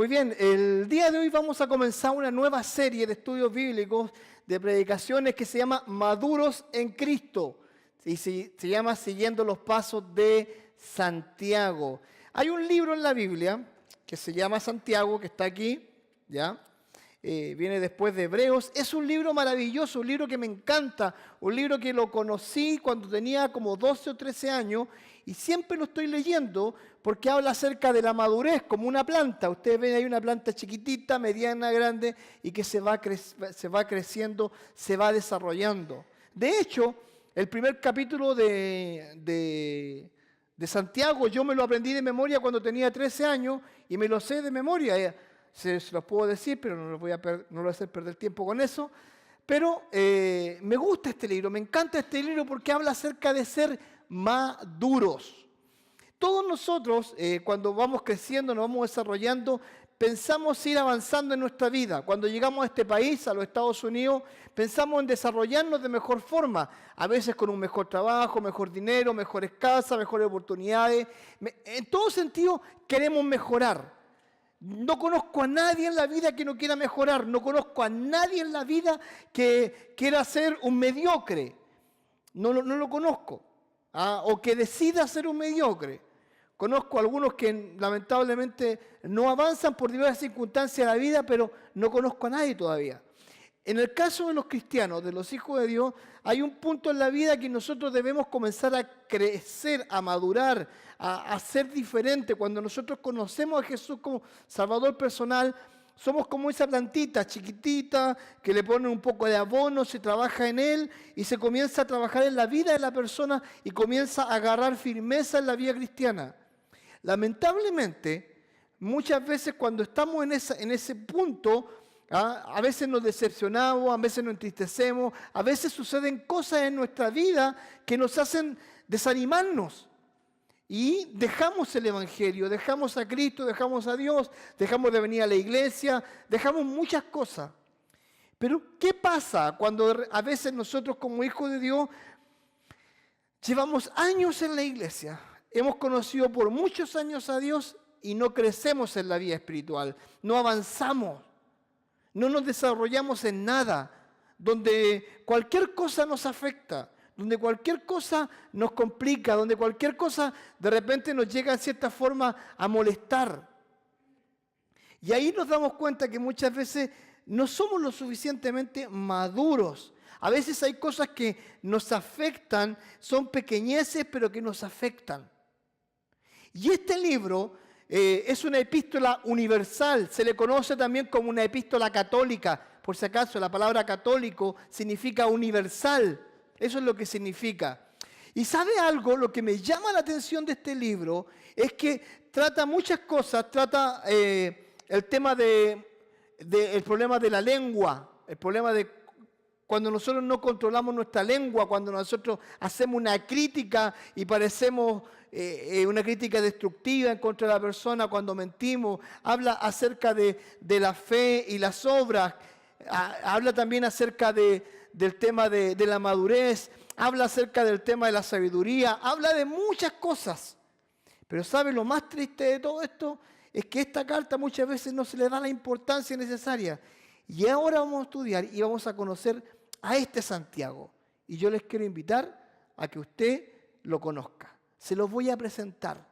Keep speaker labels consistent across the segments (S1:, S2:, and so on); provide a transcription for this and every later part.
S1: Muy bien, el día de hoy vamos a comenzar una nueva serie de estudios bíblicos, de predicaciones que se llama Maduros en Cristo. Y se llama Siguiendo los Pasos de Santiago. Hay un libro en la Biblia que se llama Santiago, que está aquí, ¿ya? Viene después de Hebreos. Es un libro maravilloso, un libro que me encanta, un libro que lo conocí cuando tenía como 12 o 13 años y siempre lo estoy leyendo porque habla acerca de la madurez como una planta. Ustedes ven ahí una planta chiquitita, mediana, grande y que se va creciendo, se va desarrollando. De hecho, el primer capítulo de Santiago yo me lo aprendí de memoria cuando tenía 13 años y me lo sé de memoria. Se los puedo decir, pero no lo voy a hacer perder tiempo con eso. Pero me gusta este libro, me encanta este libro porque habla acerca de ser maduros. Todos nosotros, cuando vamos creciendo, nos vamos desarrollando, pensamos ir avanzando en nuestra vida. Cuando llegamos a este país, a los Estados Unidos, pensamos en desarrollarnos de mejor forma. A veces con un mejor trabajo, mejor dinero, mejores casas, mejores oportunidades. En todo sentido, queremos mejorar. No conozco a nadie en la vida que no quiera mejorar. No conozco a nadie en la vida que quiera ser un mediocre. No lo conozco. O que decida ser un mediocre. Conozco a algunos que lamentablemente no avanzan por diversas circunstancias de la vida, pero no conozco a nadie todavía. En el caso de los cristianos, de los hijos de Dios, hay un punto en la vida que nosotros debemos comenzar a crecer, a madurar, a ser diferente. Cuando nosotros conocemos a Jesús como Salvador personal, somos como esa plantita chiquitita que le ponen un poco de abono, se trabaja en él y se comienza a trabajar en la vida de la persona y comienza a agarrar firmeza en la vida cristiana. Lamentablemente, muchas veces cuando estamos en ese punto, a veces nos decepcionamos, a veces nos entristecemos, a veces suceden cosas en nuestra vida que nos hacen desanimarnos. Y dejamos el Evangelio, dejamos a Cristo, dejamos a Dios, dejamos de venir a la iglesia, dejamos muchas cosas. Pero, ¿qué pasa cuando a veces nosotros como hijos de Dios llevamos años en la iglesia? Hemos conocido por muchos años a Dios y no crecemos en la vida espiritual, no avanzamos, no nos desarrollamos en nada, donde cualquier cosa nos afecta, donde cualquier cosa nos complica, donde cualquier cosa de repente nos llega en cierta forma a molestar. Y ahí nos damos cuenta que muchas veces no somos lo suficientemente maduros. A veces hay cosas que nos afectan, son pequeñeces, pero que nos afectan. Y este libro es una epístola universal, se le conoce también como una epístola católica. Por si acaso, la palabra católico significa universal, eso es lo que significa. Y ¿sabe algo? Lo que me llama la atención de este libro es que trata muchas cosas, trata el tema el problema de la lengua, el problema de cuando nosotros no controlamos nuestra lengua, cuando nosotros hacemos una crítica y parecemos una crítica destructiva en contra de la persona, cuando mentimos, habla acerca de la fe y las obras, habla también acerca del tema de la madurez, habla acerca del tema de la sabiduría, habla de muchas cosas. Pero ¿sabe lo más triste de todo esto? Es que esta carta muchas veces no se le da la importancia necesaria. Y ahora vamos a estudiar y vamos a conocer a este Santiago. Y yo les quiero invitar a que usted lo conozca. Se los voy a presentar,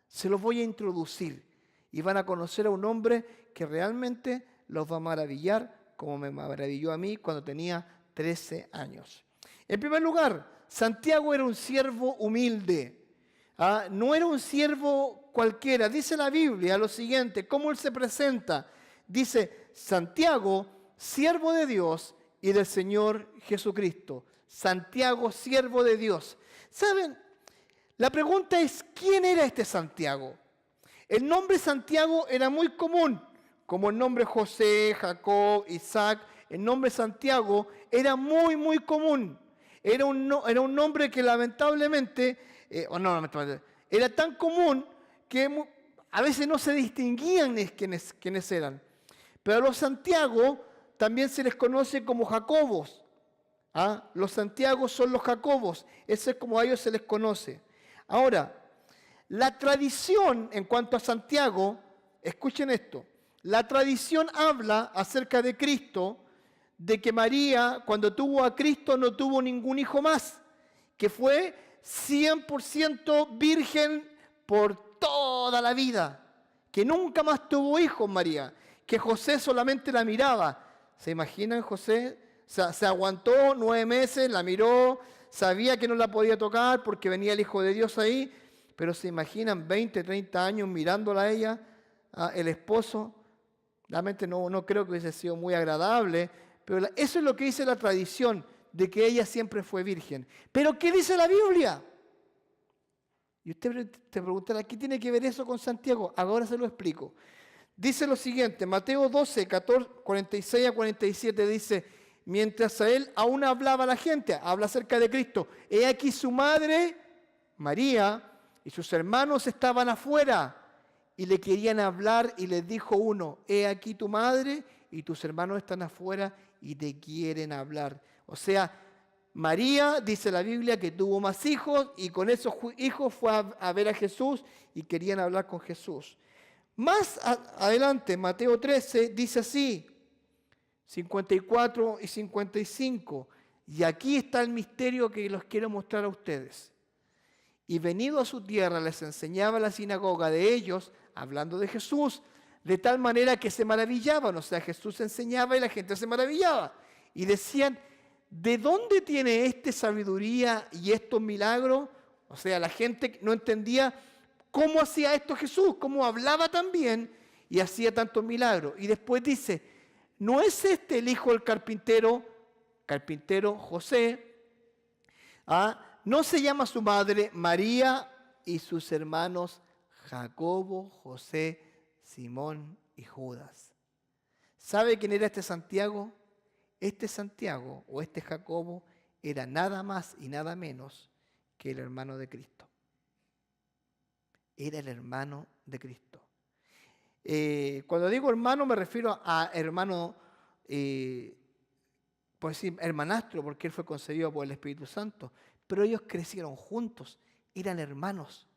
S1: se los voy a introducir. Y van a conocer a un hombre que realmente los va a maravillar, como me maravilló a mí cuando tenía 13 años. En primer lugar, Santiago era un siervo humilde. No era un siervo cualquiera. Dice la Biblia lo siguiente, ¿cómo él se presenta? Dice, Santiago, siervo de Dios y del Señor Jesucristo. Santiago, siervo de Dios. ¿Saben? La pregunta es, ¿quién era este Santiago? El nombre Santiago era muy común, como el nombre José, Jacob, Isaac. El nombre Santiago era muy, muy común. Era un nombre que lamentablemente, era tan común que a veces no se distinguían quiénes eran. Pero a los Santiago también se les conoce como Jacobos. Los Santiagos son los Jacobos. Ese es como a ellos se les conoce. Ahora, la tradición en cuanto a Santiago, escuchen esto, la tradición habla acerca de Cristo, de que María, cuando tuvo a Cristo, no tuvo ningún hijo más, que fue 100% virgen por toda la vida, que nunca más tuvo hijos María, que José solamente la miraba. ¿Se imaginan José? Se aguantó 9 meses, la miró, sabía que no la podía tocar porque venía el Hijo de Dios ahí, pero se imaginan 20, 30 años mirándola a ella, el esposo. Realmente no creo que hubiese sido muy agradable, pero eso es lo que dice la tradición, de que ella siempre fue virgen. ¿Pero qué dice la Biblia? Y usted te preguntará, ¿qué tiene que ver eso con Santiago? Ahora se lo explico. Dice lo siguiente, Mateo 12, 46 a 47 dice, mientras a él aún hablaba la gente, habla acerca de Cristo, he aquí su madre, María, y sus hermanos estaban afuera y le querían hablar y les dijo uno, he aquí tu madre y tus hermanos están afuera y te quieren hablar. O sea, María, dice la Biblia, que tuvo más hijos y con esos hijos fue a ver a Jesús y querían hablar con Jesús. Más adelante, Mateo 13, dice así, 54 y 55, y aquí está el misterio que los quiero mostrar a ustedes. Y venido a su tierra les enseñaba la sinagoga de ellos, hablando de Jesús, de tal manera que se maravillaban. O sea, Jesús enseñaba y la gente se maravillaba. Y decían, ¿de dónde tiene este sabiduría y estos milagros? O sea, la gente no entendía cómo hacía esto Jesús, cómo hablaba tan bien y hacía tantos milagros. Y después dice, ¿no es este el hijo del carpintero José? ¿No se llama su madre María y sus hermanos Jacobo, José, Simón y Judas? ¿Sabe quién era este Santiago? Este Santiago o este Jacobo era nada más y nada menos que el hermano de Cristo. Era el hermano de Cristo. Cuando digo hermano me refiero a hermano, pues sí, hermanastro, porque él fue concebido por el Espíritu Santo. Pero ellos crecieron juntos, eran hermanos.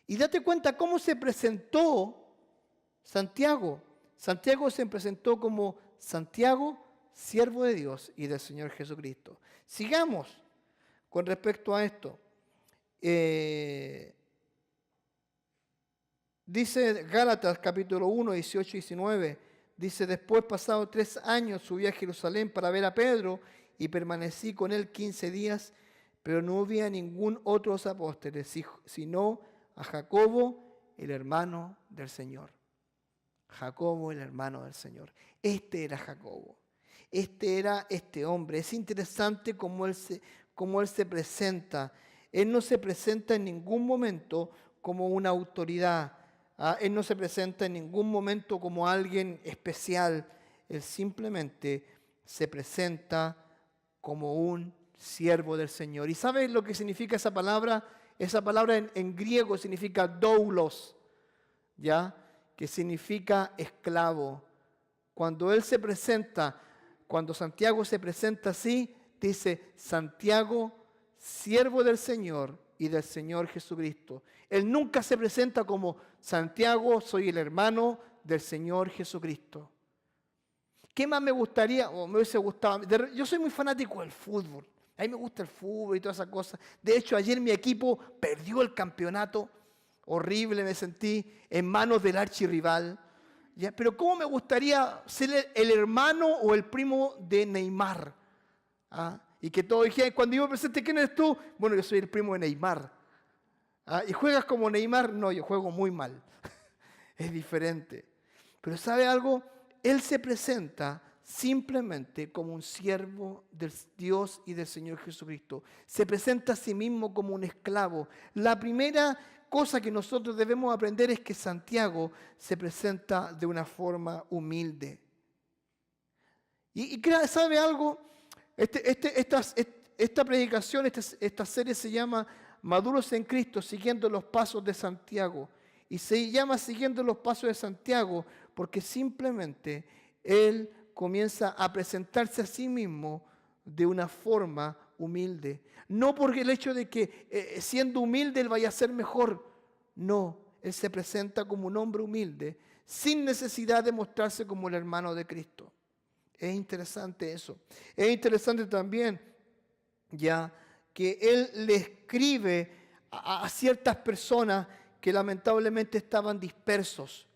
S1: Y date cuenta cómo se presentó Santiago. Santiago se presentó como Santiago, siervo de Dios y del Señor Jesucristo. Sigamos con respecto a esto. Dice Gálatas capítulo 1, 18 y 19, dice, después pasados 3 años subí a Jerusalén para ver a Pedro y permanecí con él 15 días, pero no había ningún otro de los apóstoles, sino a Jacobo, el hermano del Señor. Jacobo, el hermano del Señor. Este era Jacobo. Este era este hombre. Es interesante cómo él se presenta. Él no se presenta en ningún momento como una autoridad. Él no se presenta en ningún momento como alguien especial. Él simplemente se presenta como un siervo del Señor. ¿Y sabes lo que significa esa palabra? Esa palabra en griego significa doulos, ¿ya? Que significa esclavo. Cuando él se presenta, cuando Santiago se presenta así, dice Santiago, siervo del Señor y del Señor Jesucristo. Él nunca se presenta como Santiago, soy el hermano del Señor Jesucristo. ¿Qué más me gustaría o me hubiese gustado? Yo soy muy fanático del fútbol. A mí me gusta el fútbol y todas esas cosas. De hecho, ayer mi equipo perdió el campeonato. Horrible me sentí en manos del archirrival. ¿Ya? Pero ¿cómo me gustaría ser el hermano o el primo de Neymar? Y que todos dijeran, cuando yo me presente, ¿quién eres tú? Bueno, yo soy el primo de Neymar. ¿Y juegas como Neymar? No, yo juego muy mal. Es diferente. Pero ¿sabe algo? Él se presenta simplemente como un siervo del Dios y del Señor Jesucristo. Se presenta a sí mismo como un esclavo. La primera cosa que nosotros debemos aprender es que Santiago se presenta de una forma humilde. Y ¿sabe algo? Esta predicación, esta serie se llama Maduros en Cristo, siguiendo los pasos de Santiago. Y se llama Siguiendo los pasos de Santiago porque simplemente él comienza a presentarse a sí mismo de una forma humilde. No porque el hecho de que siendo humilde él vaya a ser mejor. No, él se presenta como un hombre humilde, sin necesidad de mostrarse como el hermano de Cristo. Es interesante eso. Es interesante también ya que él le escribe a ciertas personas que lamentablemente estaban dispersos.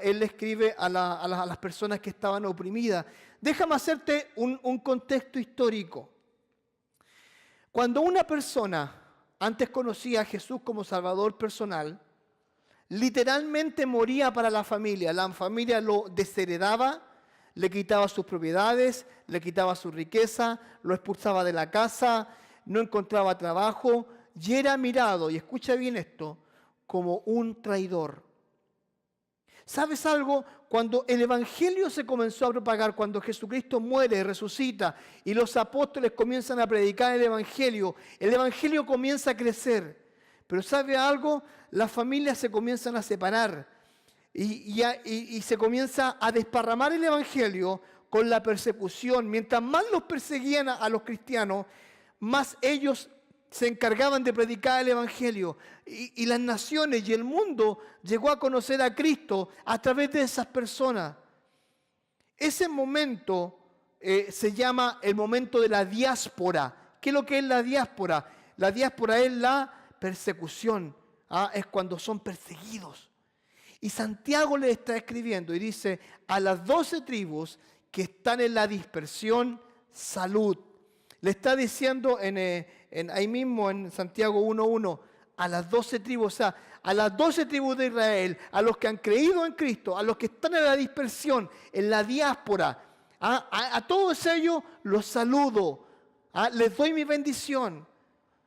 S1: Él le escribe a las personas que estaban oprimidas. Déjame hacerte un contexto histórico. Cuando una persona antes conocía a Jesús como Salvador personal, literalmente moría para la familia. La familia lo desheredaba, le quitaba sus propiedades, le quitaba su riqueza, lo expulsaba de la casa, no encontraba trabajo y era mirado, y escucha bien esto, como un traidor. ¿Sabes algo? Cuando el Evangelio se comenzó a propagar, cuando Jesucristo muere, resucita y los apóstoles comienzan a predicar el Evangelio comienza a crecer. Pero ¿sabe algo? Las familias se comienzan a separar y se comienza a desparramar el Evangelio con la persecución. Mientras más los perseguían a los cristianos, más ellos se encargaban de predicar el Evangelio. Y las naciones y el mundo llegó a conocer a Cristo a través de esas personas. Ese momento se llama el momento de la diáspora. ¿Qué es lo que es la diáspora? La diáspora es la persecución. Es cuando son perseguidos. Y Santiago le está escribiendo y dice a las 12 tribus que están en la dispersión, salud. Le está diciendo ahí mismo en Santiago 1:1 a las 12 tribus, o sea, a las 12 tribus de Israel, a los que han creído en Cristo, a los que están en la dispersión, en la diáspora, a todos ellos los saludo, les doy mi bendición.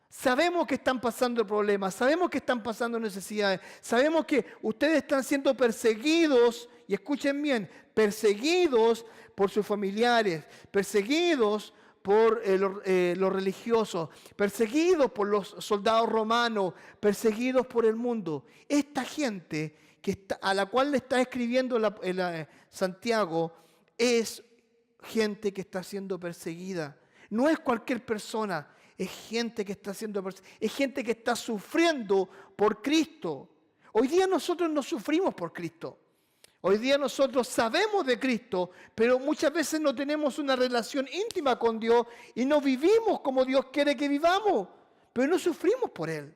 S1: Sabemos que están pasando problemas, sabemos que están pasando necesidades, sabemos que ustedes están siendo perseguidos, y escuchen bien, perseguidos por sus familiares, perseguidos por los religiosos, perseguidos por los soldados romanos, perseguidos por el mundo. Esta gente a la cual le está escribiendo Santiago es gente que está siendo perseguida. No es cualquier persona, es gente que está siendo perseguida, es gente que está sufriendo por Cristo. Hoy día nosotros no sufrimos por Cristo. Hoy día nosotros sabemos de Cristo, pero muchas veces no tenemos una relación íntima con Dios y no vivimos como Dios quiere que vivamos, pero no sufrimos por Él.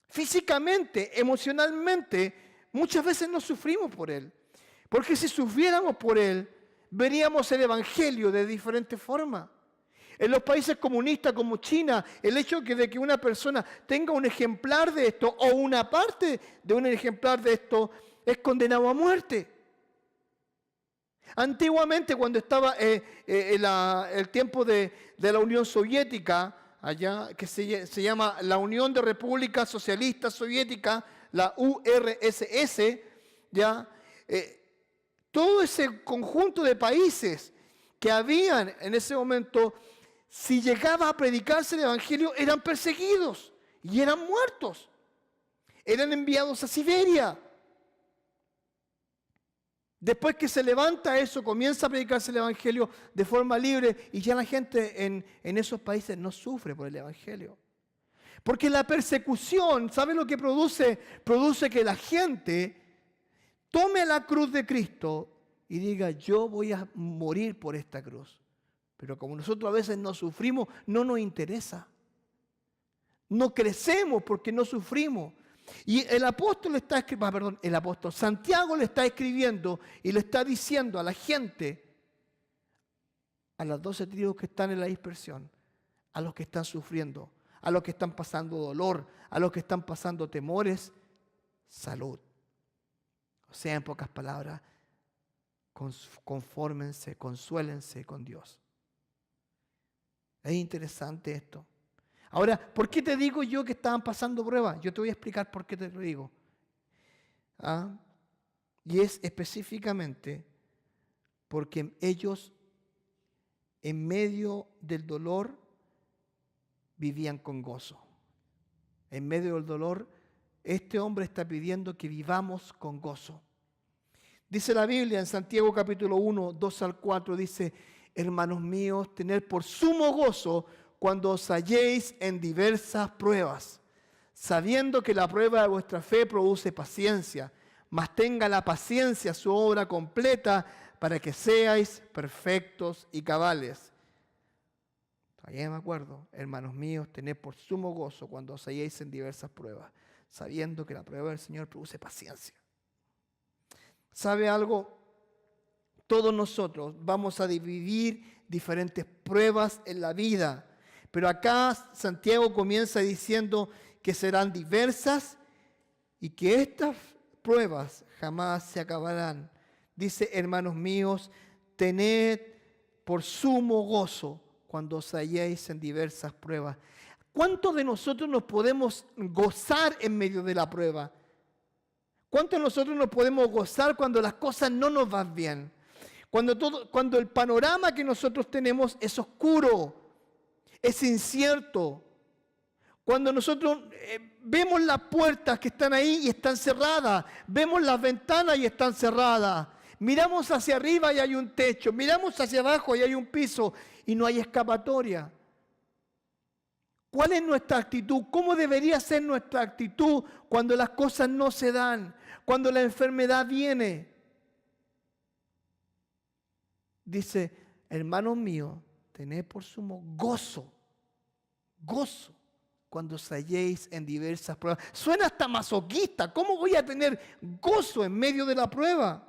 S1: Físicamente, emocionalmente, muchas veces no sufrimos por Él, porque si sufriéramos por Él, veríamos el Evangelio de diferente forma. En los países comunistas como China, el hecho de que una persona tenga un ejemplar de esto o una parte de un ejemplar de esto es condenado a muerte. Antiguamente, cuando estaba el tiempo de la Unión Soviética, allá que se llama la Unión de Repúblicas Socialistas Soviéticas, la URSS, todo ese conjunto de países que habían en ese momento, si llegaba a predicarse el Evangelio, eran perseguidos y eran muertos. Eran enviados a Siberia. Después que se levanta eso, comienza a predicarse el Evangelio de forma libre y ya la gente en esos países no sufre por el Evangelio. Porque la persecución, ¿sabe lo que produce? Produce que la gente tome la cruz de Cristo y diga, yo voy a morir por esta cruz. Pero como nosotros a veces no sufrimos, no nos interesa. No crecemos porque no sufrimos. Y Santiago le está escribiendo y le está diciendo a la gente, a las 12 tribus que están en la dispersión, a los que están sufriendo, a los que están pasando dolor, a los que están pasando temores, salud. O sea, en pocas palabras, confórmense, consuélense con Dios. Es interesante esto. Ahora, ¿por qué te digo yo que estaban pasando pruebas? Yo te voy a explicar por qué te lo digo. Y es específicamente porque ellos, en medio del dolor, vivían con gozo. En medio del dolor, este hombre está pidiendo que vivamos con gozo. Dice la Biblia en Santiago capítulo 1, 2-4, dice, hermanos míos, tened por sumo gozo cuando os halléis en diversas pruebas, sabiendo que la prueba de vuestra fe produce paciencia, mas tenga la paciencia su obra completa para que seáis perfectos y cabales. Todavía me acuerdo, hermanos míos, tened por sumo gozo cuando os halléis en diversas pruebas, sabiendo que la prueba del Señor produce paciencia. ¿Sabe algo? Todos nosotros vamos a vivir diferentes pruebas en la vida, pero acá Santiago comienza diciendo que serán diversas y que estas pruebas jamás se acabarán. Dice, hermanos míos, tened por sumo gozo cuando os halléis en diversas pruebas. ¿Cuántos de nosotros nos podemos gozar en medio de la prueba? ¿Cuántos de nosotros nos podemos gozar cuando las cosas no nos van bien? Cuando el panorama que nosotros tenemos es oscuro, es incierto. Cuando nosotros vemos las puertas que están ahí y están cerradas, vemos las ventanas y están cerradas, miramos hacia arriba y hay un techo, miramos hacia abajo y hay un piso y no hay escapatoria. ¿Cuál es nuestra actitud? ¿Cómo debería ser nuestra actitud cuando las cosas no se dan? Cuando la enfermedad viene. Dice, hermanos míos, tened por sumo gozo cuando os halléis en diversas pruebas. Suena hasta masoquista. ¿Cómo voy a tener gozo en medio de la prueba?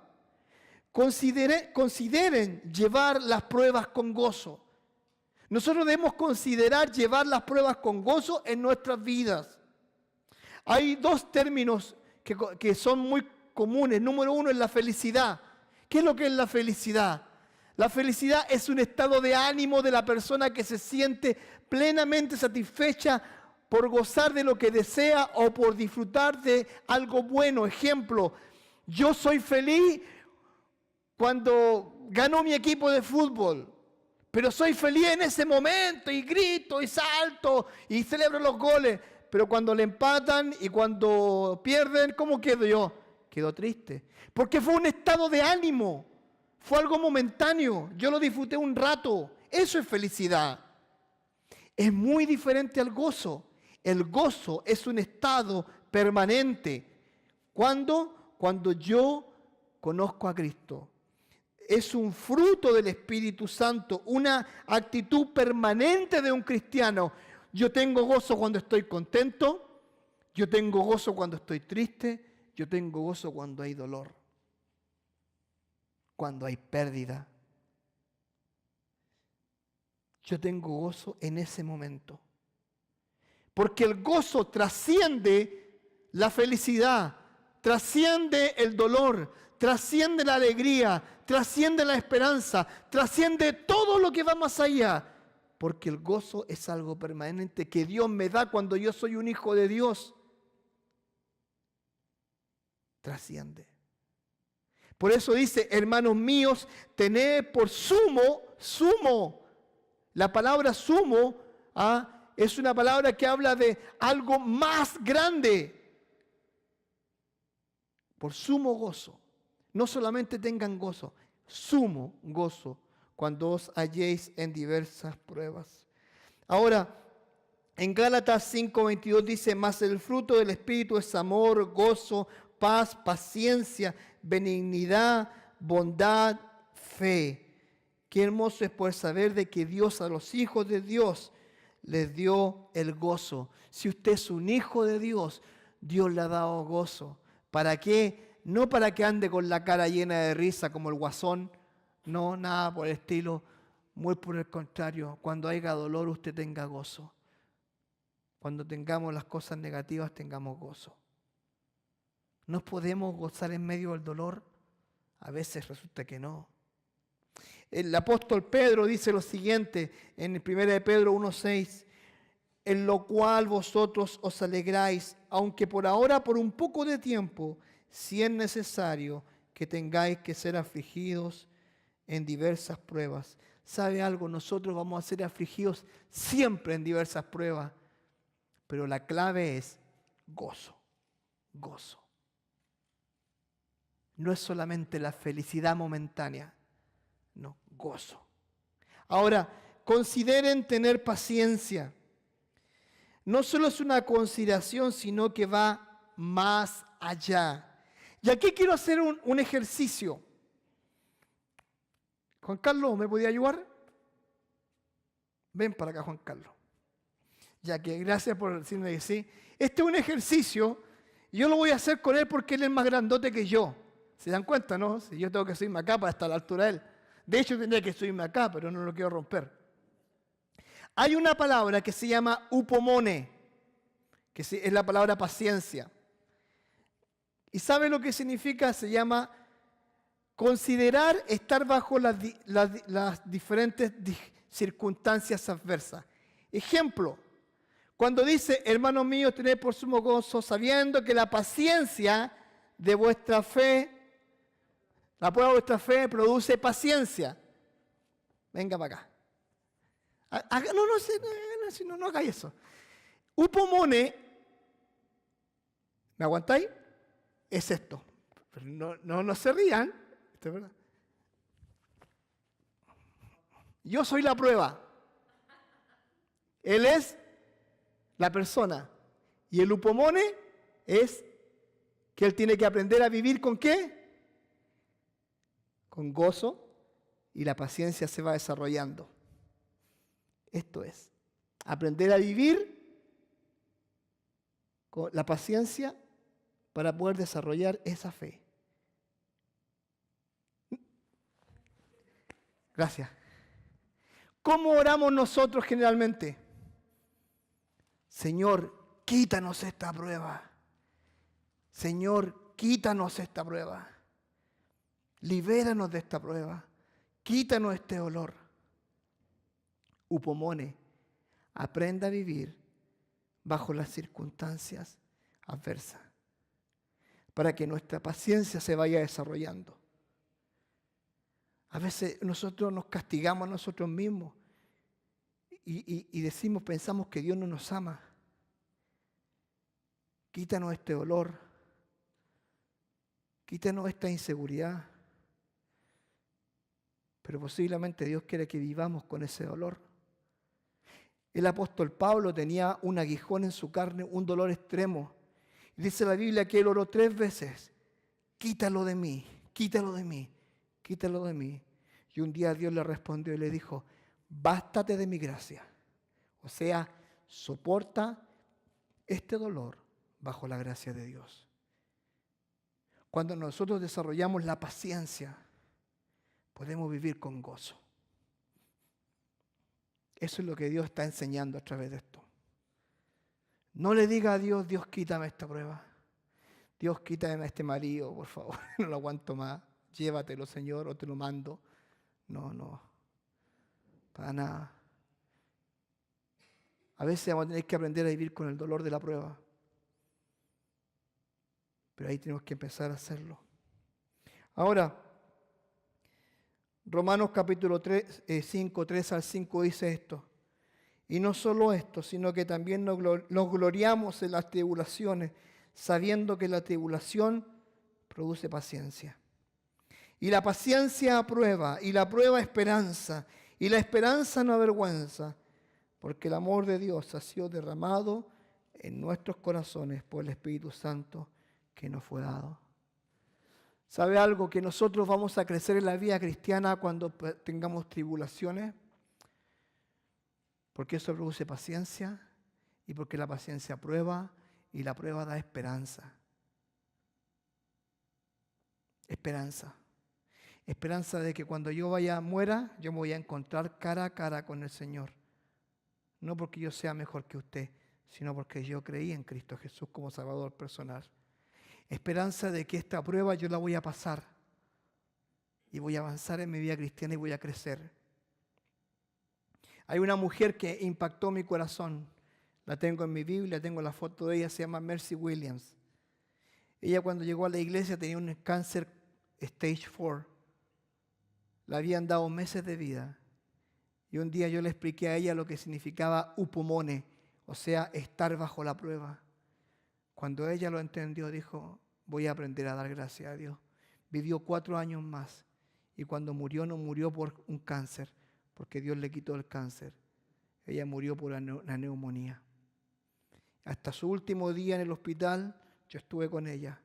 S1: Consideren llevar las pruebas con gozo. Nosotros debemos considerar llevar las pruebas con gozo en nuestras vidas. Hay dos términos que son muy comunes. Número uno es la felicidad. ¿Qué es lo que es la felicidad? La felicidad es un estado de ánimo de la persona que se siente plenamente satisfecha por gozar de lo que desea o por disfrutar de algo bueno. Ejemplo, yo soy feliz cuando ganó mi equipo de fútbol. Pero soy feliz en ese momento y grito y salto y celebro los goles. Pero cuando le empatan y cuando pierden, ¿cómo quedo yo? Quedo triste. Porque fue un estado de ánimo. Fue algo momentáneo. Yo lo disfruté un rato. Eso es felicidad. Es muy diferente al gozo. El gozo es un estado permanente. ¿Cuándo? Cuando yo conozco a Cristo. Es un fruto del Espíritu Santo, una actitud permanente de un cristiano. Yo tengo gozo cuando estoy contento, yo tengo gozo cuando estoy triste, yo tengo gozo cuando hay dolor, cuando hay pérdida. Yo tengo gozo en ese momento. Porque el gozo trasciende la felicidad, trasciende el dolor, trasciende la alegría, trasciende la esperanza, trasciende todo lo que va más allá. Porque el gozo es algo permanente que Dios me da cuando yo soy un hijo de Dios. Trasciende. Por eso dice, hermanos míos, tened por sumo. La palabra sumo es una palabra que habla de algo más grande. Por sumo gozo. No solamente tengan gozo, sumo gozo cuando os halléis en diversas pruebas. Ahora, en Gálatas 5:22 dice, mas el fruto del Espíritu es amor, gozo, paz, paciencia, benignidad, bondad, fe. Qué hermoso es poder saber de que Dios a los hijos de Dios les dio el gozo. Si usted es un hijo de Dios, Dios le ha dado gozo. ¿Para qué? No para que ande con la cara llena de risa como el guasón, no, nada por el estilo, muy por el contrario, cuando haya dolor usted tenga gozo. Cuando tengamos las cosas negativas tengamos gozo. ¿Nos podemos gozar en medio del dolor? A veces resulta que no. El apóstol Pedro dice lo siguiente en 1 Pedro 1:6, en lo cual vosotros os alegráis, aunque por ahora por un poco de tiempo, si es necesario que tengáis que ser afligidos en diversas pruebas. ¿Sabe algo? Nosotros vamos a ser afligidos siempre en diversas pruebas, pero la clave es gozo, gozo. No es solamente la felicidad momentánea, no, gozo. Ahora, consideren tener paciencia. No solo es una consideración, sino que va más allá. Y aquí quiero hacer un ejercicio. Juan Carlos, ¿me podía ayudar? Ven para acá, Juan Carlos. Ya que gracias por decirme que sí. Este es un ejercicio. Yo lo voy a hacer con él porque él es más grandote que yo. ¿Se dan cuenta, no? Si yo tengo que subirme acá para estar a la altura de él. De hecho, tendría que subirme acá, pero no lo quiero romper. Hay una palabra que se llama upomone, que es la palabra paciencia. ¿Y sabe lo que significa? Se llama considerar estar bajo las diferentes circunstancias adversas. Ejemplo, cuando dice, hermanos míos, tened por sumo gozo, sabiendo que la paciencia de vuestra fe, la prueba de vuestra fe produce paciencia. Venga para acá. No hagáis eso. Upomone, ¿me aguantáis? Es esto. Pero no se rían. Esto es verdad. Yo soy la prueba. Él es la persona. Y el upomone es que él tiene que aprender a vivir ¿con qué? Con gozo, y la paciencia se va desarrollando. Esto es, aprender a vivir con la paciencia para poder desarrollar esa fe. Gracias. ¿Cómo oramos nosotros generalmente? Señor, quítanos esta prueba. Señor, quítanos esta prueba. Libéranos de esta prueba. Quítanos este dolor. Upomone, aprenda a vivir bajo las circunstancias adversas para que nuestra paciencia se vaya desarrollando. A veces nosotros nos castigamos a nosotros mismos y pensamos que Dios no nos ama. Quítanos este dolor, quítanos esta inseguridad, pero posiblemente Dios quiere que vivamos con ese dolor. El apóstol Pablo tenía un aguijón en su carne, un dolor extremo. Dice la Biblia que él oró 3 veces, quítalo de mí, quítalo de mí, quítalo de mí. Y un día Dios le respondió y le dijo, bástate de mi gracia. O sea, soporta este dolor bajo la gracia de Dios. Cuando nosotros desarrollamos la paciencia, podemos vivir con gozo. Eso es lo que Dios está enseñando a través de esto. No le diga a Dios, Dios quítame esta prueba. Dios quítame a este marido, por favor, no lo aguanto más. Llévatelo, Señor, o te lo mando. No, para nada. A veces vamos a tener que aprender a vivir con el dolor de la prueba. Pero ahí tenemos que empezar a hacerlo. Ahora, Romanos capítulo 5, 3 al 5 dice esto. Y no solo esto, sino que también nos gloriamos en las tribulaciones, sabiendo que la tribulación produce paciencia. Y la paciencia aprueba, y la prueba esperanza, y la esperanza no avergüenza, porque el amor de Dios ha sido derramado en nuestros corazones por el Espíritu Santo que nos fue dado. ¿Sabe algo? Que nosotros vamos a crecer en la vida cristiana cuando tengamos tribulaciones, porque eso produce paciencia, y porque la paciencia prueba, y la prueba da esperanza. Esperanza. Esperanza de que cuando yo muera, yo me voy a encontrar cara a cara con el Señor. No porque yo sea mejor que usted, sino porque yo creí en Cristo Jesús como Salvador personal. Esperanza de que esta prueba yo la voy a pasar y voy a avanzar en mi vida cristiana y voy a crecer. Hay una mujer que impactó mi corazón. La tengo en mi Biblia, tengo la foto de ella, se llama Mercy Williams. Ella cuando llegó a la iglesia tenía un cáncer stage 4. Le habían dado meses de vida. Y un día yo le expliqué a ella lo que significaba upomone, o sea, estar bajo la prueba. Cuando ella lo entendió, dijo, voy a aprender a dar gracias a Dios. Vivió 4 años más. Y cuando murió, no murió por un cáncer, porque Dios le quitó el cáncer. Ella murió por una neumonía. Hasta su último día en el hospital, yo estuve con ella,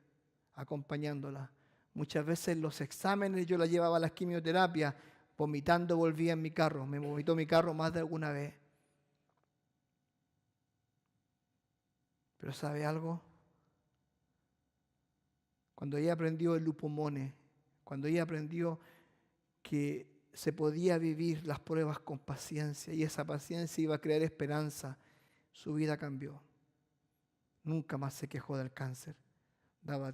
S1: acompañándola. Muchas veces en los exámenes yo la llevaba a las quimioterapias, vomitando volvía en mi carro. Me vomitó mi carro más de alguna vez. Pero ¿sabe algo? Cuando ella aprendió el lupumone, cuando ella aprendió que se podía vivir las pruebas con paciencia y esa paciencia iba a crear esperanza, su vida cambió. Nunca más se quejó del cáncer. Daba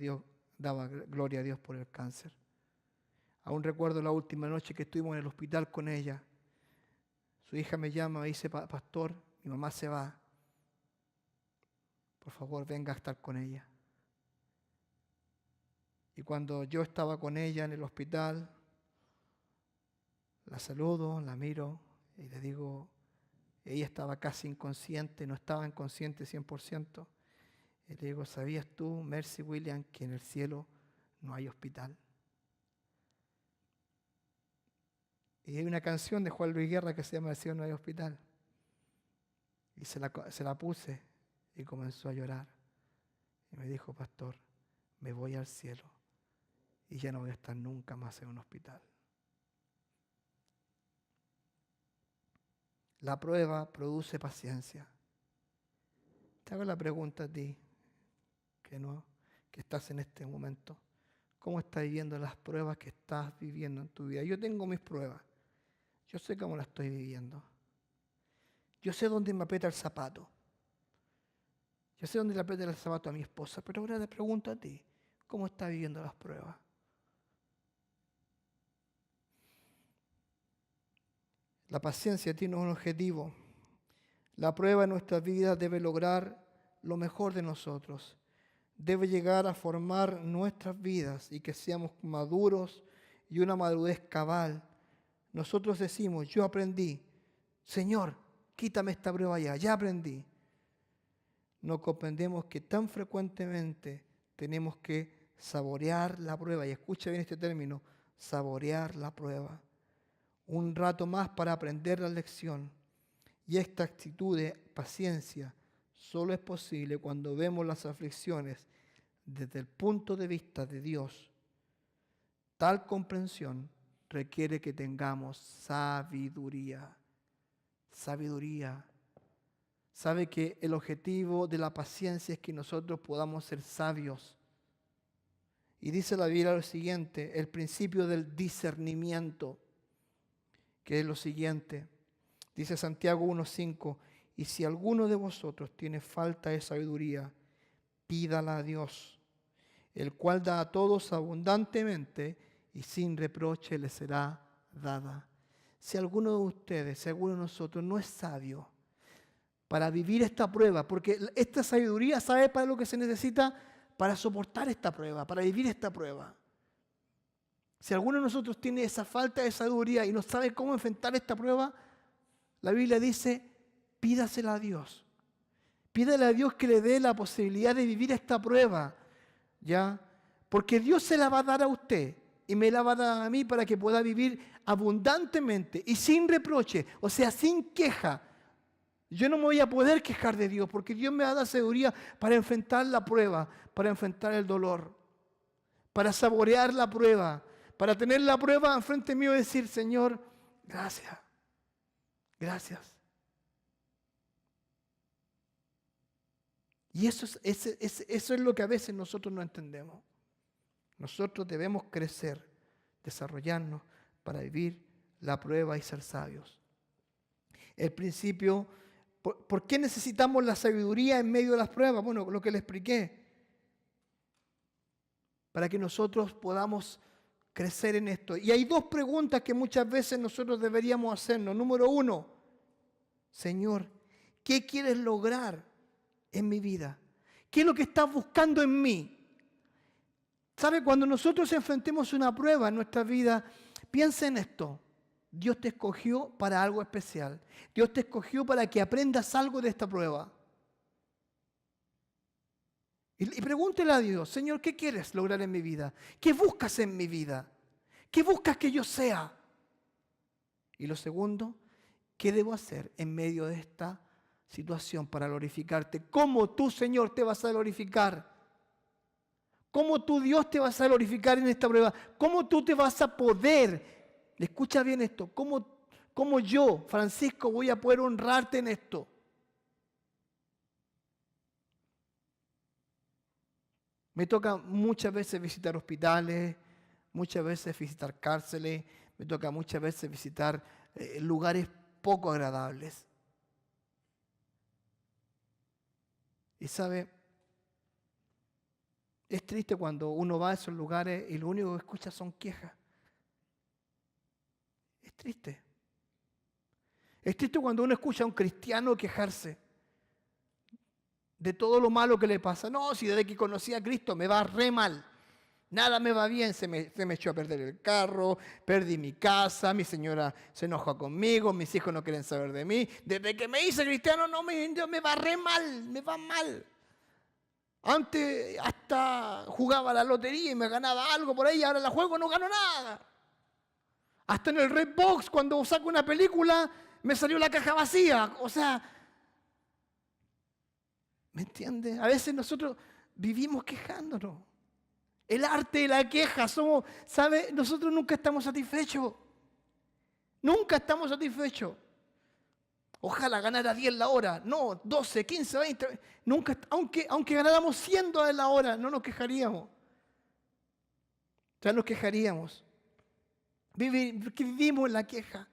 S1: gloria a Dios por el cáncer. Aún recuerdo la última noche que estuvimos en el hospital con ella. Su hija me llama y dice, pastor, mi mamá se va. Por favor, venga a estar con ella. Y cuando yo estaba con ella en el hospital, la saludo, la miro y le digo, ella estaba casi inconsciente, no estaba inconsciente 100%. Y le digo, ¿sabías tú, Mercy Williams, que en el cielo no hay hospital? Y hay una canción de Juan Luis Guerra que se llama El cielo no hay hospital. Y se la puse y comenzó a llorar. Y me dijo, pastor, me voy al cielo y ya no voy a estar nunca más en un hospital. La prueba produce paciencia. Te hago la pregunta a ti, que estás en este momento. ¿Cómo estás viviendo las pruebas que estás viviendo en tu vida? Yo tengo mis pruebas. Yo sé cómo las estoy viviendo. Yo sé dónde me aprieta el zapato. Yo sé dónde le aprieta el zapato a mi esposa. Pero ahora te pregunto a ti, ¿cómo estás viviendo las pruebas? La paciencia tiene un objetivo. La prueba en nuestra vida debe lograr lo mejor de nosotros. Debe llegar a formar nuestras vidas y que seamos maduros y una madurez cabal. Nosotros decimos, yo aprendí. Señor, quítame esta prueba ya aprendí. No comprendemos que tan frecuentemente tenemos que saborear la prueba. Y escucha bien este término, saborear la prueba. Un rato más para aprender la lección. Y esta actitud de paciencia solo es posible cuando vemos las aflicciones desde el punto de vista de Dios. Tal comprensión requiere que tengamos sabiduría. Sabiduría. Sabe que el objetivo de la paciencia es que nosotros podamos ser sabios. Y dice la Biblia lo siguiente, el principio del discernimiento, que es lo siguiente. Dice Santiago 1:5, y si alguno de vosotros tiene falta de sabiduría, pídala a Dios, el cual da a todos abundantemente y sin reproche le será dada. Si alguno de ustedes, si alguno de nosotros no es sabio para vivir esta prueba, porque esta sabiduría sabe para lo que se necesita para soportar esta prueba, para vivir esta prueba. Si alguno de nosotros tiene esa falta de sabiduría y no sabe cómo enfrentar esta prueba, la Biblia dice, pídasela a Dios. Pídale a Dios que le dé la posibilidad de vivir esta prueba, ¿ya? Porque Dios se la va a dar a usted y me la va a dar a mí para que pueda vivir abundantemente y sin reproche, o sea, sin queja. Yo no me voy a poder quejar de Dios porque Dios me va a dar sabiduría para enfrentar la prueba, para enfrentar el dolor, para saborear la prueba, para tener la prueba enfrente mío y decir, Señor, gracias, gracias. Y eso es lo que a veces nosotros no entendemos. Nosotros debemos crecer, desarrollarnos para vivir la prueba y ser sabios. El principio, ¿por qué necesitamos la sabiduría en medio de las pruebas? Bueno, lo que le expliqué. Para que nosotros podamos crecer en esto. Y hay dos preguntas que muchas veces nosotros deberíamos hacernos. Número 1, Señor, ¿qué quieres lograr en mi vida? ¿Qué es lo que estás buscando en mí? ¿Sabe? Cuando nosotros enfrentemos una prueba en nuestra vida, piensa en esto. Dios te escogió para algo especial. Dios te escogió para que aprendas algo de esta prueba. Y pregúntele a Dios, Señor, ¿qué quieres lograr en mi vida? ¿Qué buscas en mi vida? ¿Qué buscas que yo sea? Y lo segundo, ¿qué debo hacer en medio de esta situación para glorificarte. ¿Cómo tú, Señor, te vas a glorificar? ¿Cómo tú, Dios, te vas a glorificar en esta prueba? ¿Cómo tú te vas a poder? Escucha bien esto. ¿Cómo yo, Francisco, voy a poder honrarte en esto? Me toca muchas veces visitar hospitales, muchas veces visitar cárceles, me toca muchas veces visitar lugares poco agradables. Y sabe, es triste cuando uno va a esos lugares y lo único que escucha son quejas. Es triste. Es triste cuando uno escucha a un cristiano quejarse de todo lo malo que le pasa. No, si desde que conocí a Cristo me va re mal. Nada me va bien, se me echó a perder el carro, perdí mi casa, mi señora se enojó conmigo, mis hijos no quieren saber de mí. Desde que me hice cristiano no me va re mal, me va mal. Antes hasta jugaba la lotería y me ganaba algo por ahí, ahora la juego no gano nada. Hasta en el Redbox, cuando saco una película, me salió la caja vacía. O sea, ¿me entiendes? A veces nosotros vivimos quejándonos. El arte de la queja, ¿sabe? Nosotros nunca estamos satisfechos. Nunca estamos satisfechos. Ojalá ganara 10 la hora. No, 12, 15, 20. Nunca, aunque ganáramos 100 dólares la hora, no nos quejaríamos. Ya nos quejaríamos. Vivimos en la queja.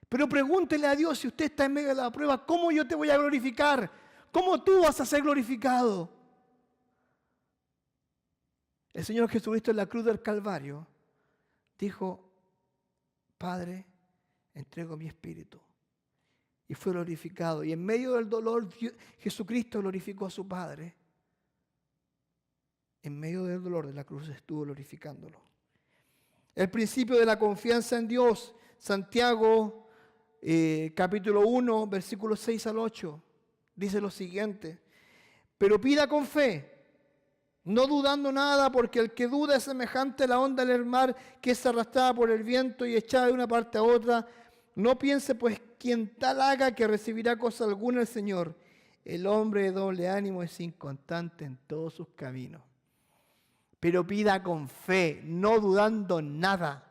S1: Pero pregúntele a Dios si usted está en medio de la prueba, ¿cómo yo te voy a glorificar? ¿Cómo tú vas a ser glorificado? El Señor Jesucristo en la cruz del Calvario dijo, Padre, entrego mi espíritu. Y fue glorificado. Y en medio del dolor, Jesucristo glorificó a su Padre. En medio del dolor de la cruz estuvo glorificándolo. El principio de la confianza en Dios, Santiago capítulo 1, versículos 6 al 8, dice lo siguiente. Pero pida con fe, no dudando nada, porque el que duda es semejante a la onda del mar que es arrastrada por el viento y echada de una parte a otra. No piense pues quien tal haga que recibirá cosa alguna el Señor. El hombre de doble ánimo es inconstante en todos sus caminos. Pero pida con fe, no dudando nada.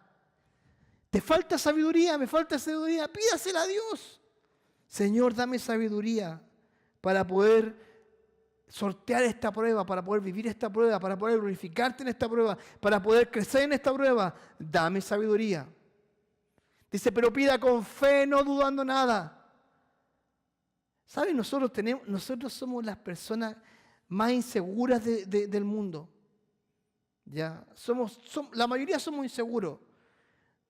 S1: ¿Te falta sabiduría? ¿Me falta sabiduría? Pídasela a Dios. Señor, dame sabiduría para poder sortear esta prueba, para poder vivir esta prueba, para poder glorificarte en esta prueba, para poder crecer en esta prueba. Dame sabiduría. Dice, pero pida con fe, no dudando nada. ¿Saben? Nosotros somos las personas más inseguras del mundo. ¿Ya? La mayoría somos inseguros.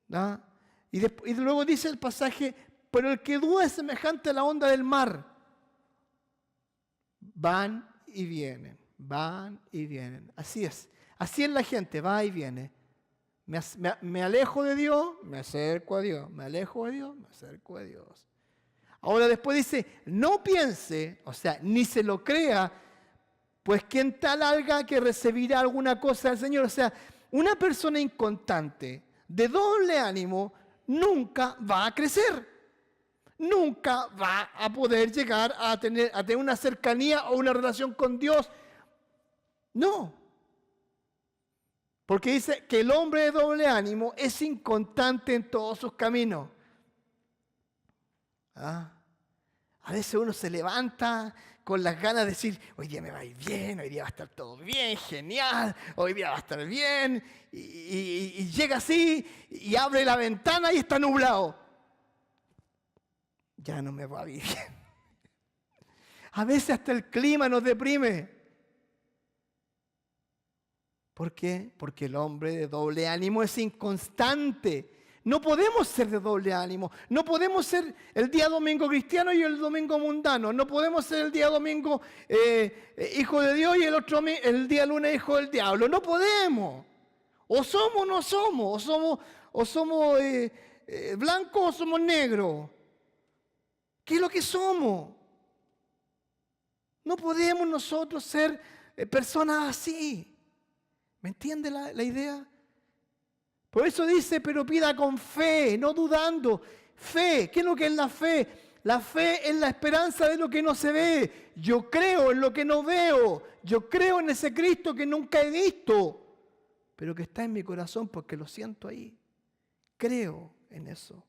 S1: ¿No? Y luego dice el pasaje, pero el que duda es semejante a la onda del mar. Van y vienen, van y vienen. Así es la gente, va y viene. Me alejo de Dios, me acerco a Dios. Me alejo de Dios, me acerco a Dios. Ahora después dice, no piense, o sea, ni se lo crea, pues quien tal haga que recibirá alguna cosa del Señor. O sea, una persona inconstante, de doble ánimo, nunca va a crecer. Nunca va a poder llegar a tener una cercanía o una relación con Dios. No. Porque dice que el hombre de doble ánimo es inconstante en todos sus caminos. A veces uno se levanta con las ganas de decir, hoy día me va a ir bien, hoy día va a estar todo bien, genial, hoy día va a estar bien. Y llega así y abre la ventana y está nublado. Ya no me va a ir bien. A veces hasta el clima nos deprime. ¿Por qué? Porque el hombre de doble ánimo es inconstante. No podemos ser de doble ánimo. No podemos ser el día domingo cristiano y el domingo mundano. No podemos ser el día domingo hijo de Dios y el día lunes hijo del diablo. No podemos. O somos o no somos. O somos blancos o somos negros. ¿Qué es lo que somos? No podemos nosotros ser personas así. ¿Me entiende la idea? Por eso dice, pero pida con fe, no dudando. Fe, ¿qué es lo que es la fe? La fe es la esperanza de lo que no se ve. Yo creo en lo que no veo. Yo creo en ese Cristo que nunca he visto, pero que está en mi corazón porque lo siento ahí. Creo en eso.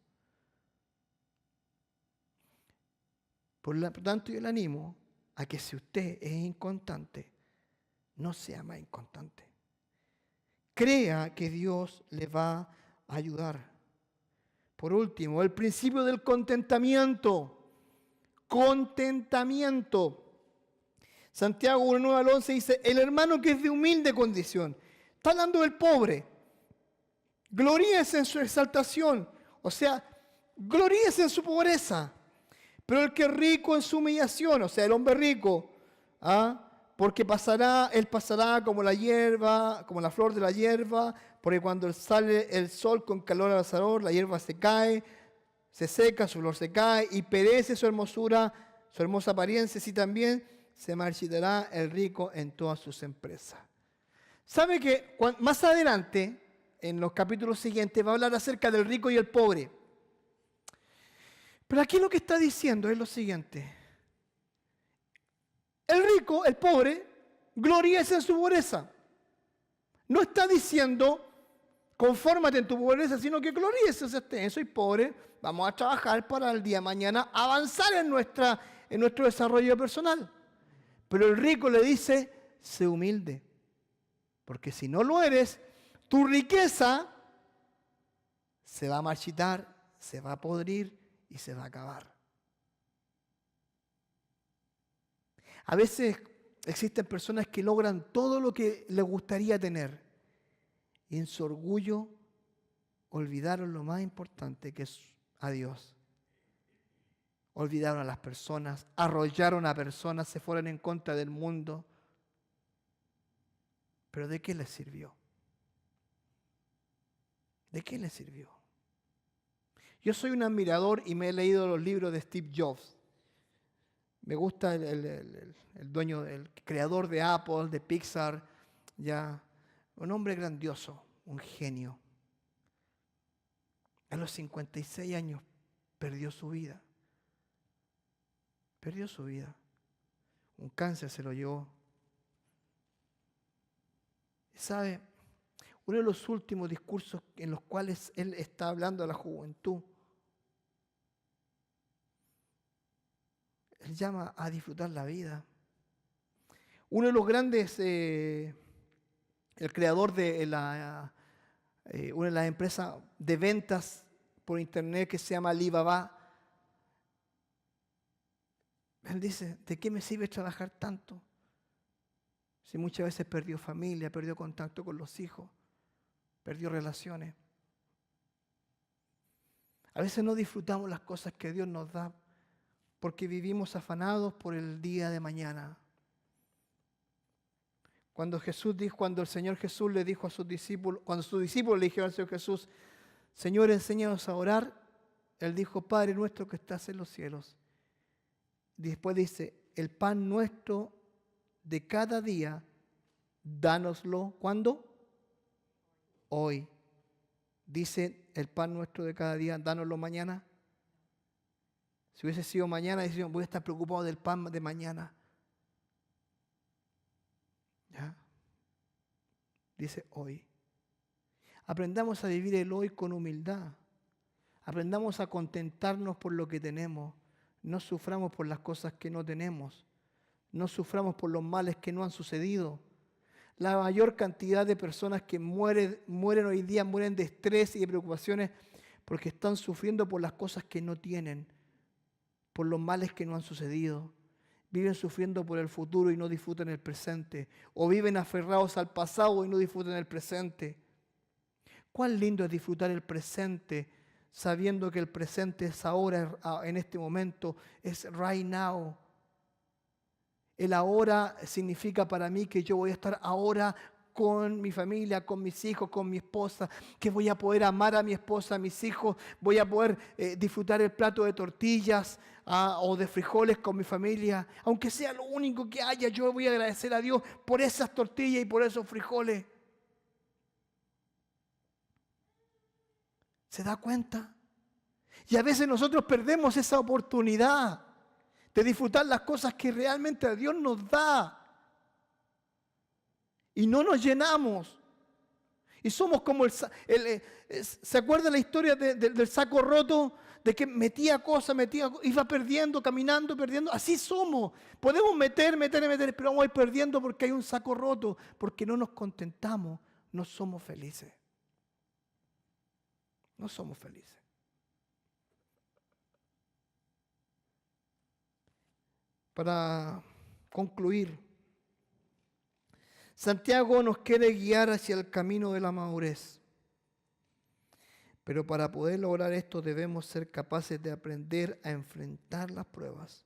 S1: Por lo tanto, yo le animo a que si usted es inconstante, no sea más inconstante. Crea que Dios le va a ayudar. Por último, el principio del contentamiento. Contentamiento. Santiago 1:9 al 11 dice, el hermano que es de humilde condición. Está hablando del pobre. Gloríese en su exaltación. O sea, gloríese en su pobreza. Pero el que es rico en su humillación, o sea, el hombre rico, porque él pasará como la hierba, como la flor de la hierba, porque cuando sale el sol con calor al asador, la hierba se cae, se seca, su flor se cae y perece su hermosura, su hermosa apariencia, así también se marchitará el rico en todas sus empresas. ¿Sabe que más adelante, en los capítulos siguientes, va a hablar acerca del rico y el pobre? Pero aquí lo que está diciendo es lo siguiente. El rico, el pobre, gloríese en su pobreza. No está diciendo, confórmate en tu pobreza, sino que gloríese, soy pobre, vamos a trabajar para el día de mañana avanzar en nuestro desarrollo personal. Pero el rico le dice, sé humilde, porque si no lo eres, tu riqueza se va a marchitar, se va a podrir y se va a acabar. A veces existen personas que logran todo lo que les gustaría tener y en su orgullo olvidaron lo más importante, que es a Dios. Olvidaron a las personas, arrollaron a personas, se fueron en contra del mundo. ¿Pero de qué les sirvió? ¿De qué les sirvió? Yo soy un admirador y me he leído los libros de Steve Jobs. Me gusta el dueño, el creador de Apple, de Pixar, ya, un hombre grandioso, un genio. A los 56 años perdió su vida. Perdió su vida. Un cáncer se lo llevó. ¿Sabe? Uno de los últimos discursos en los cuales él está hablando a la juventud, él llama a disfrutar la vida. Uno de los grandes, el creador de una de las empresas de ventas por internet que se llama Alibaba, él dice, ¿de qué me sirve trabajar tanto? Si muchas veces perdió familia, perdió contacto con los hijos, perdió relaciones. A veces no disfrutamos las cosas que Dios nos da porque vivimos afanados por el día de mañana. Cuando el Señor Jesús le dijo a sus discípulos, cuando sus discípulos le dijeron al Señor Jesús, Señor, enséñanos a orar, Él dijo, Padre nuestro que estás en los cielos. Y después dice, el pan nuestro de cada día, dánoslo, ¿cuándo? Hoy. Dice, el pan nuestro de cada día, dánoslo mañana. Si hubiese sido mañana, decían, voy a estar preocupado del pan de mañana. ¿Ya? Dice hoy. Aprendamos a vivir el hoy con humildad. Aprendamos a contentarnos por lo que tenemos. No suframos por las cosas que no tenemos. No suframos por los males que no han sucedido. La mayor cantidad de personas que mueren hoy día, mueren de estrés y de preocupaciones porque están sufriendo por las cosas que no tienen, por los males que no han sucedido. Viven sufriendo por el futuro y no disfrutan el presente. O viven aferrados al pasado y no disfrutan el presente. Cuán lindo es disfrutar el presente, sabiendo que el presente es ahora, en este momento, es right now. El ahora significa para mí que yo voy a estar ahora con mi familia, con mis hijos, con mi esposa, que voy a poder amar a mi esposa, a mis hijos, voy a poder disfrutar el plato de tortillas o de frijoles con mi familia. Aunque sea lo único que haya, yo voy a agradecer a Dios por esas tortillas y por esos frijoles. ¿Se da cuenta? Y a veces nosotros perdemos esa oportunidad de disfrutar las cosas que realmente a Dios nos da. Y no nos llenamos. Y somos como ¿se acuerda la historia del saco roto? De que metía cosas, iba perdiendo, caminando, perdiendo. Así somos. Podemos meter, pero vamos a ir perdiendo porque hay un saco roto. Porque no nos contentamos, no somos felices. No somos felices. Para concluir, Santiago nos quiere guiar hacia el camino de la madurez. Pero para poder lograr esto debemos ser capaces de aprender a enfrentar las pruebas.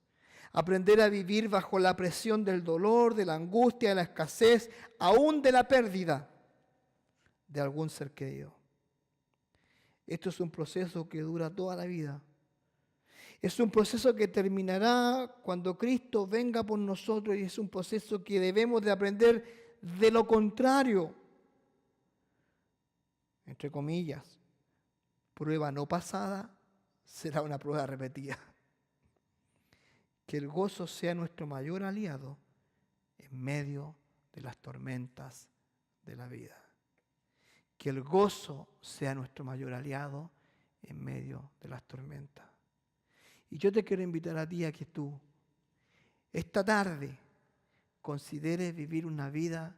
S1: Aprender a vivir bajo la presión del dolor, de la angustia, de la escasez, aún de la pérdida de algún ser querido. Esto es un proceso que dura toda la vida. Es un proceso que terminará cuando Cristo venga por nosotros y es un proceso que debemos de aprender de lo contrario. Entre comillas, prueba no pasada será una prueba repetida. Que el gozo sea nuestro mayor aliado en medio de las tormentas de la vida. Que el gozo sea nuestro mayor aliado en medio de las tormentas. Y yo te quiero invitar a ti a que tú, esta tarde, consideres vivir una vida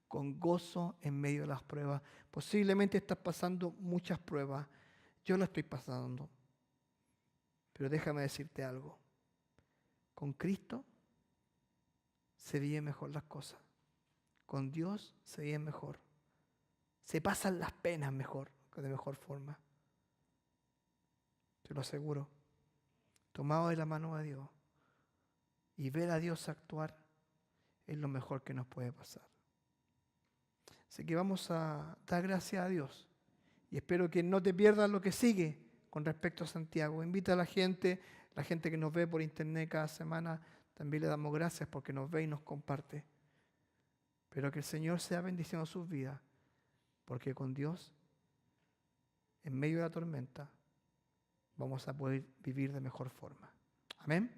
S1: con gozo en medio de las pruebas. Posiblemente estás pasando muchas pruebas. Yo la estoy pasando. Pero déjame decirte algo. Con Cristo se viven mejor las cosas. Con Dios se viven mejor. Se pasan las penas mejor, de mejor forma. Te lo aseguro. Tomado de la mano de Dios y ver a Dios actuar es lo mejor que nos puede pasar. Así que vamos a dar gracias a Dios y espero que no te pierdas lo que sigue con respecto a Santiago. Invita a la gente que nos ve por internet cada semana, también le damos gracias porque nos ve y nos comparte. Pero que el Señor sea bendiciendo sus vidas, porque con Dios, en medio de la tormenta, vamos a poder vivir de mejor forma. Amén.